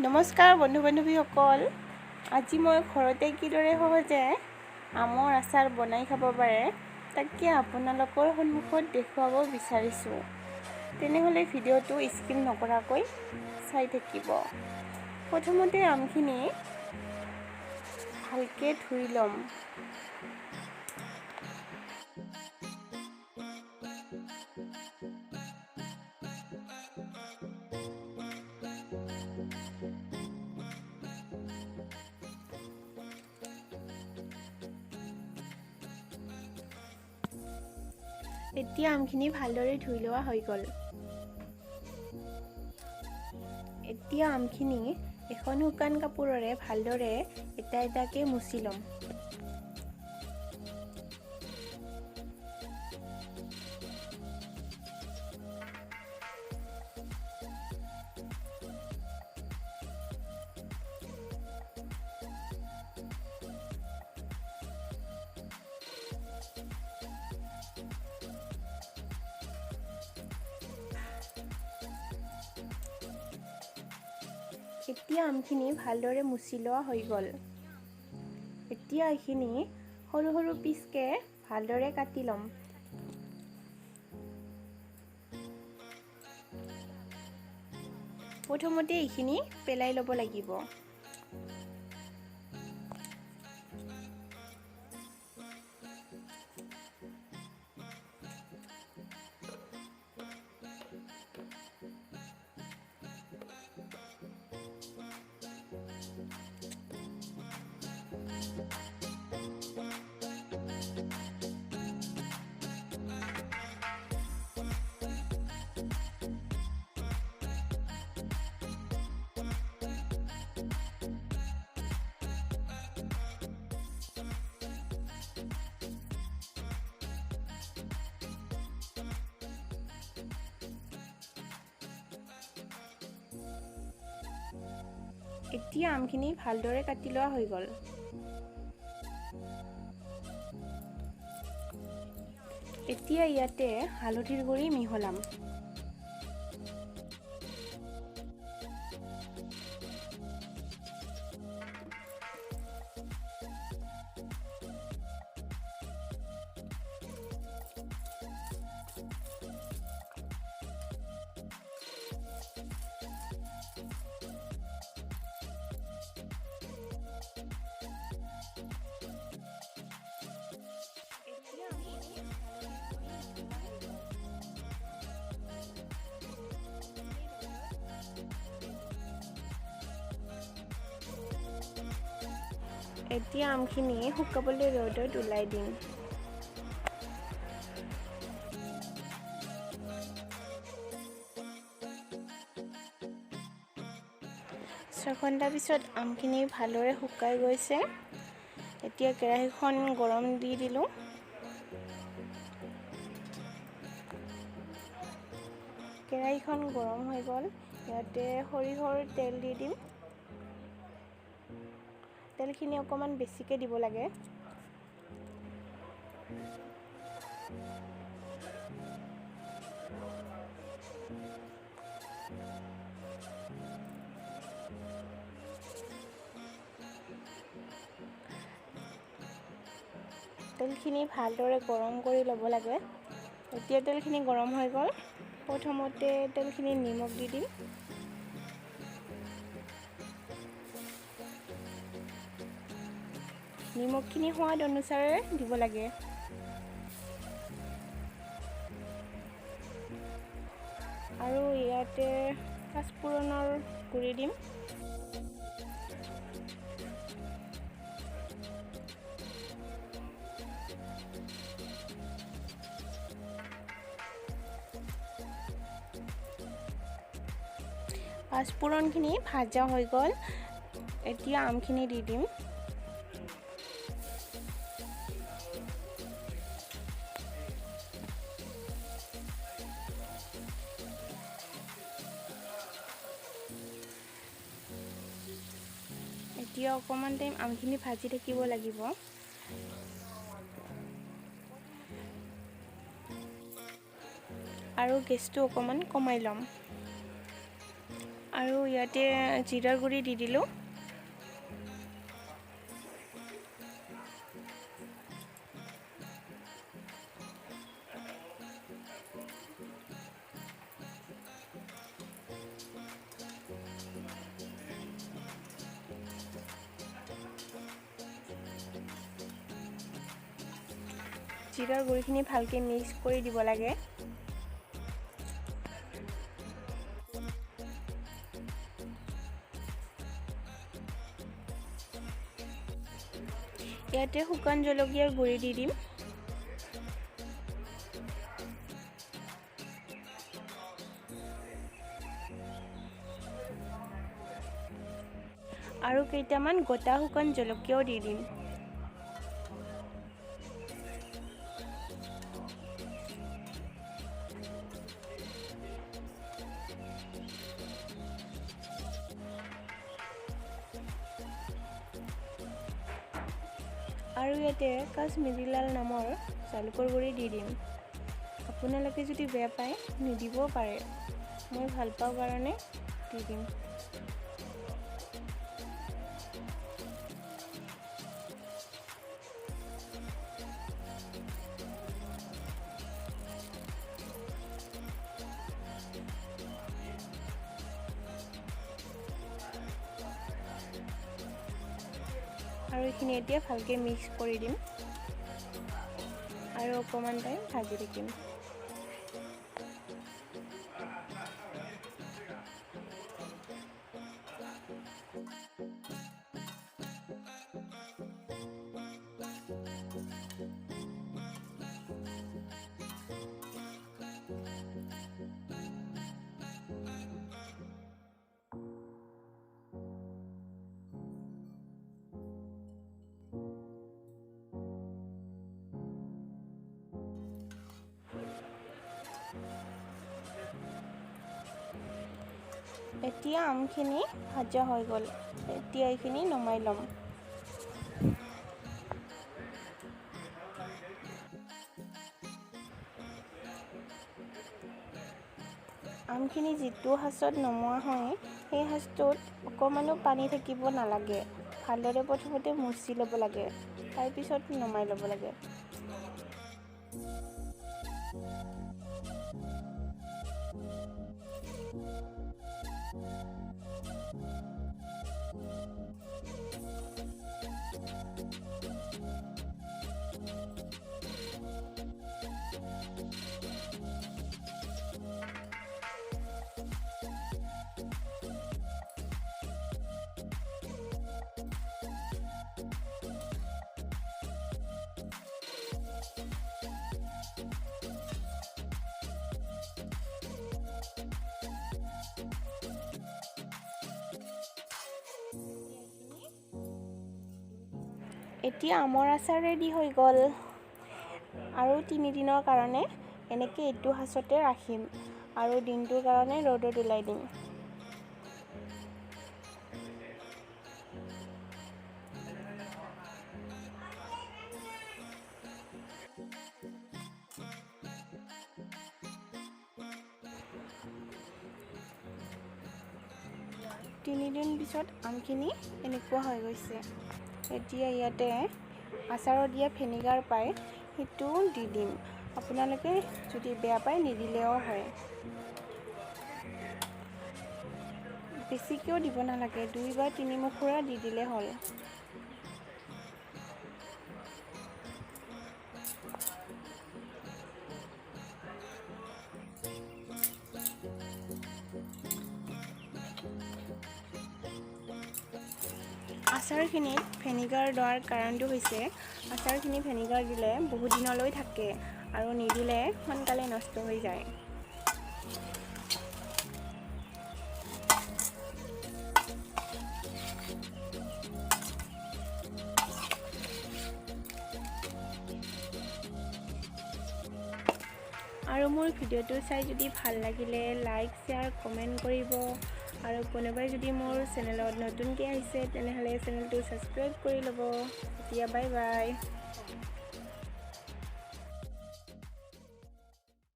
নমস্কাৰ বন্ধু বান্ধৱীসকল, আজি মই ঘৰতে কিদৰে সহজে আমৰ আচাৰ বনাই খাব পাৰে তাকে আপোনালোকৰ সন্মুখত দেখুৱাব বিচাৰিছোঁ। তেনেহ'লে ভিডিঅ'টো স্কিপ নকৰাকৈ চাই থাকিব। প্ৰথমতে আমখিনি ভালকৈ ধুই ল'ম। এতিয়া আমখিনি ভালদৰে ধুই লোৱা হৈ গ'ল। এতিয়া আমখিনি এখন শুকান কাপোৰেৰে ভালদৰে এটা এটাকৈ মুচি ল'ম। এতিয়া আমখিনি ভালদৰে মুচি লোৱা হৈ গ'ল। এতিয়া এইখিনি সৰু সৰু পিচকৈ ভালদৰে কাটি ল'ম। প্ৰথমতে এইখিনি পেলাই ল'ব লাগিব। এতিয়া আমখিনি ভালদৰে কাটি লোৱা হৈ গ'ল। এতিয়া ইয়াতে হালধিৰ গুড়ি মিহলাম। এতিয়া আমখিনি শুকাবলৈ ৰ'দত ওলাই দিম। 6 ঘণ্টা পিছত আমখিনি ভালদৰে শুকাই গৈছে। এতিয়া কেৰাহীখন গৰম দি দিলোঁ। কেৰাহীখন গৰম হৈ গ'ল। ইয়াতে সৰিয়হৰ তেল দি দিম। তেলখিনি অকণমান বেছিকৈ দিব লাগে। তেলখিনি ভালদৰে গৰম কৰি ল'ব লাগে। এতিয়া তেলখিনি গৰম হৈ গ'ল। প্ৰথমতে তেলখিনি নিমখ দি দিম। নিমখখিনি সোৱাদ অনুসাৰে দিব লাগে। আৰু ইয়াতে পাঁচফোৰণৰ গুড়ি দিম। পাঁচফোৰণখিনি ভাজা হৈ গ'ল। এতিয়া আমখিনি দি দিম। এতিয়া অকণমান টাইম আমখিনি ভাজি থাকিব লাগিব। আৰু গেছটো অকণমান কমাই ল'ম। আৰু ইয়াতে জিৰাৰ গুড়ি দি দিলোঁ। জিৰাৰ গুড়িখিনি ভালকৈ মিক্স কৰি দিব লাগে। ইয়াতে শুকান জলকীয়াৰ গুড়ি দি দিম। আৰু কেইটামান গোটা শুকান জলকীয়াও দি দিম। আৰু ইয়াতে কাশ্মীৰী লাল নামৰ জালুকৰ গুড়ি দি দিম। আপোনালোকে যদি বেয়া পায় নিদিবও পাৰে, মই ভাল পাওঁ কাৰণে দি দিম। আৰু এইখিনি এতিয়া ভালকৈ মিক্স কৰি দিম আৰু অকণমান টাইম ভাজি থাকিম। এতিয়া আমখিনি ভাজা হৈ গ'ল। এতিয়া এইখিনি নমাই ল'ম। আমখিনি যিটো সাঁচত নমোৱা হয় সেই সাঁচটোত অকণমানো পানী থাকিব নালাগে। ভালদৰে প্ৰথমতে মুচি ল'ব লাগে, তাৰপিছত নমাই ল'ব লাগে। এতিয়া আমৰ আচাৰ ৰেডি হৈ গ'ল। আৰু 3 দিনৰ কাৰণে এনেকৈ এইটো সাঁচতে ৰাখিম আৰু দিনটোৰ কাৰণে ৰ'দত ওলাই দিম। তিনিদিন পিছত আমখিনি এনেকুৱা হৈ গৈছে। এতিয়া ইয়াতে আচাৰত দিয়া ভিনেগাৰ পায়, সেইটো দি দিম। আপোনালোকে যদি বেয়া পায় নিদিলেও হয়। বেছিকৈও দিব নালাগে, 2 বা 3 মুখুৰা দি দিলে হ'ল। আচাৰখিনিত ভিনেগাৰ দিয়াৰ কাৰণটো হৈছে আচাৰখিনি ভিনেগাৰ দিলে বহুত দিনলৈ থাকে আৰু নিদিলে সোনকালে নষ্ট হৈ যায়। আৰু মোৰ ভিডিঅ'টো চাই যদি ভাল লাগিলে লাইক, শ্বেয়াৰ, কমেণ্ট কৰিব। আৰু কোনোবাই যদি মোৰ চেনেলত নতুনকৈ আহিছে তেনেহ'লে চেনেলটো ছাবস্ক্ৰাইব কৰি ল'ব। এতিয়া বাই বাই।